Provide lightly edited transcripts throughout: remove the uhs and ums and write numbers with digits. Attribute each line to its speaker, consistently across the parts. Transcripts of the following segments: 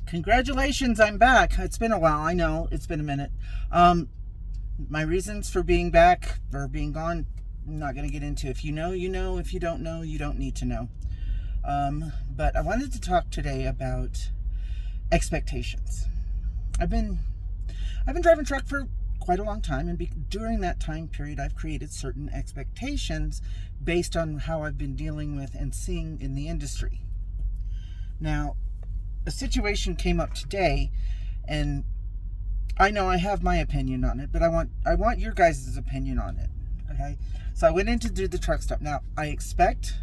Speaker 1: Congratulations, I'm back. It's been a while. I know it's been a minute. My reasons for being back or being gone, I'm not going to get into. If you know, you know. If you don't know, you don't need to know. But I wanted to talk today about expectations. I've been driving truck for quite a long time, and during that time period, I've created certain expectations based on how I've been dealing with and seeing in the industry. Now, a situation came up today, and I know I have my opinion on it, but I want your guys' opinion on it. Okay, so I went in to do the truck stop. Now, I expect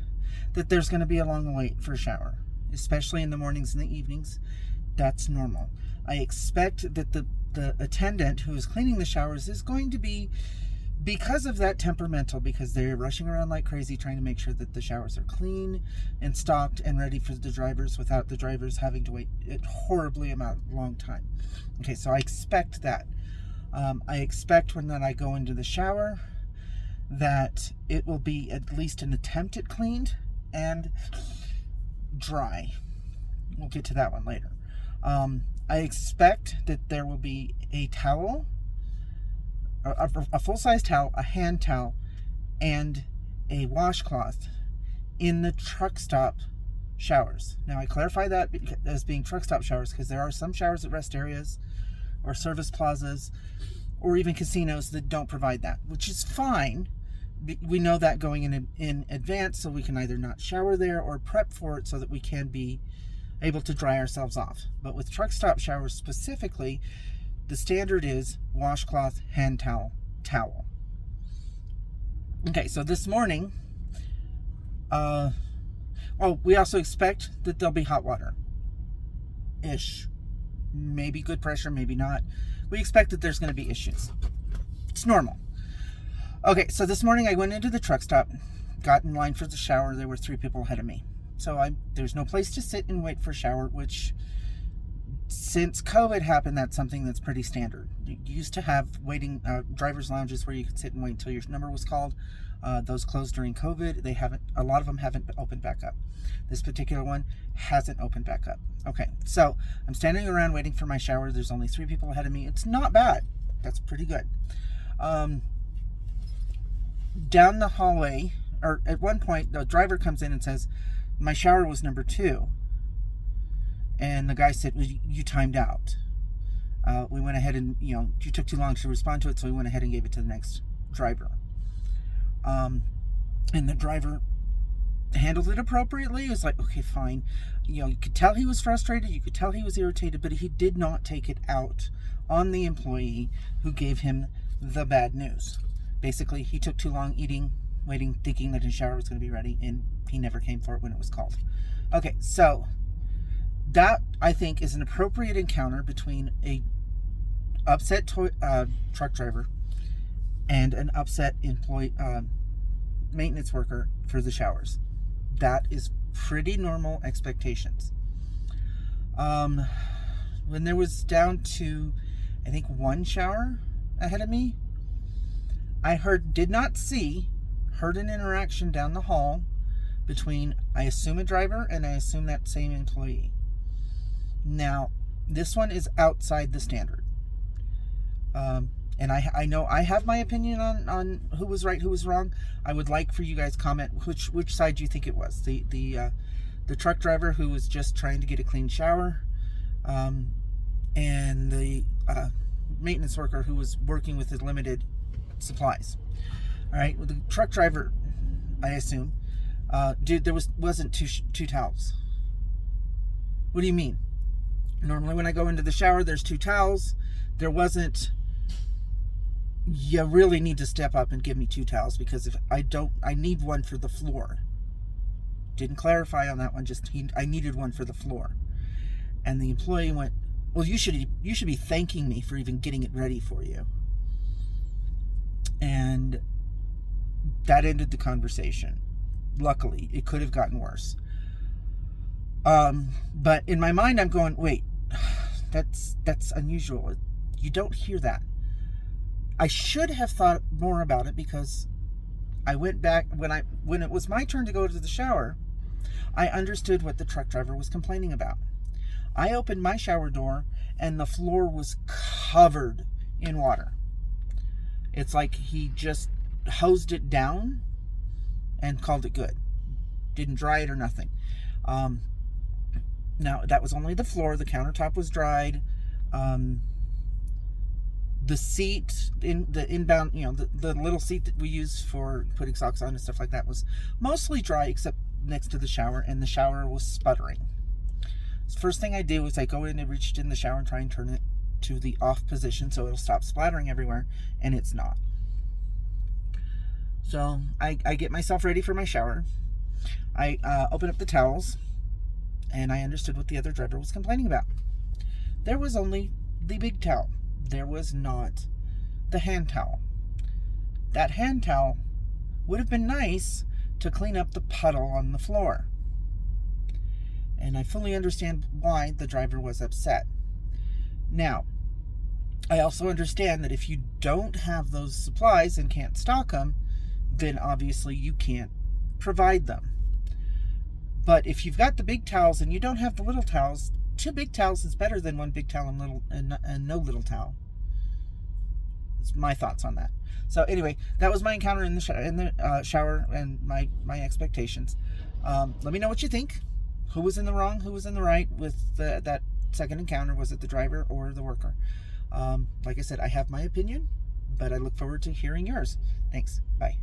Speaker 1: that there's going to be a long wait for a shower, especially in the mornings and the evenings. That's normal. I expect that the attendant who is cleaning the showers is going to be, because of that, temperamental, because they're rushing around like crazy trying to make sure that the showers are clean and stocked and ready for the drivers without the drivers having to wait a horribly long time. Okay, so I expect that. I expect when I go into the shower that it will be at least an attempt at cleaned and dry. We'll get to that one later. I expect that there will be a towel, a full-size towel, a hand towel, and a washcloth in the truck stop showers. Now, I clarify that as being truck stop showers because there are some showers at rest areas or service plazas or even casinos that don't provide that, which is fine. We know that going in advance, so we can either not shower there or prep for it so that we can be able to dry ourselves off. But with truck stop showers specifically, the standard is washcloth, hand towel, towel. Okay, so this morning, we also expect that there'll be hot water-ish. Maybe good pressure, maybe not. We expect that there's going to be issues. It's normal. Okay, so this morning I went into the truck stop, got in line for the shower. There were 3 people ahead of me. So there's no place to sit and wait for a shower, which since COVID happened, that's something that's pretty standard. You used to have waiting driver's lounges where you could sit and wait until your number was called. Those closed during COVID. A lot of them haven't opened back up. This particular one hasn't opened back up. Okay, so I'm standing around waiting for my shower. There's only 3 people ahead of me. It's not bad. That's pretty good. Down the hallway, or at one point, the driver comes in and says, my shower was number 2. And the guy said, well, you timed out. We went ahead and, you took too long to respond to it, so we went ahead and gave it to the next driver. And the driver handled it appropriately. It was like, okay, fine. You could tell he was frustrated. You could tell he was irritated, but he did not take it out on the employee who gave him the bad news. Basically, he took too long waiting, thinking that his shower was going to be ready, and he never came for it when it was called. Okay, so that, I think, is an appropriate encounter between a upset truck driver and an upset maintenance worker for the showers. That is pretty normal expectations. When there was down to, I think, 1 shower ahead of me, I did not see an interaction down the hall between, I assume, a driver and I assume that same employee. Now, this one is outside the standard. And I know I have my opinion on who was right, who was wrong. I would like for you guys to comment which side you think it was. The truck driver who was just trying to get a clean shower, and the maintenance worker who was working with his limited supplies. All right, with the truck driver, I assume, there wasn't two towels. What do you mean? Normally when I go into the shower, there's 2 towels. There wasn't. You really need to step up and give me 2 towels, because if I don't, I need one for the floor. Didn't clarify on that one. I needed one for the floor. And the employee went, well, you should be thanking me for even getting it ready for you. And that ended the conversation. Luckily, it could have gotten worse. But in my mind, I'm going, wait, that's unusual. You don't hear that. I should have thought more about it, because I went back when it was my turn to go to the shower. I understood what the truck driver was complaining about. I opened my shower door and the floor was covered in water. It's like he just hosed it down and called it good. Didn't dry it or nothing. Now, that was only the floor. The countertop was dried. The seat, in the inbound, the little seat that we use for putting socks on and stuff like that was mostly dry except next to the shower, and the shower was sputtering. So first thing I do is I go in and reach in the shower and try and turn it to the off position so it'll stop splattering everywhere, and it's not. So I get myself ready for my shower. I open up the towels, and I understood what the other driver was complaining about. There was only the big towel. There was not the hand towel. That hand towel would have been nice to clean up the puddle on the floor. And I fully understand why the driver was upset. Now, I also understand that if you don't have those supplies and can't stock them, then obviously you can't provide them. But if you've got the big towels and you don't have the little towels, 2 big towels is better than 1 big towel and no little towel. That's my thoughts on that. So anyway, that was my encounter in the shower and my expectations. Let me know what you think. Who was in the wrong? Who was in the right with that second encounter? Was it the driver or the worker? Like I said, I have my opinion, but I look forward to hearing yours. Thanks. Bye.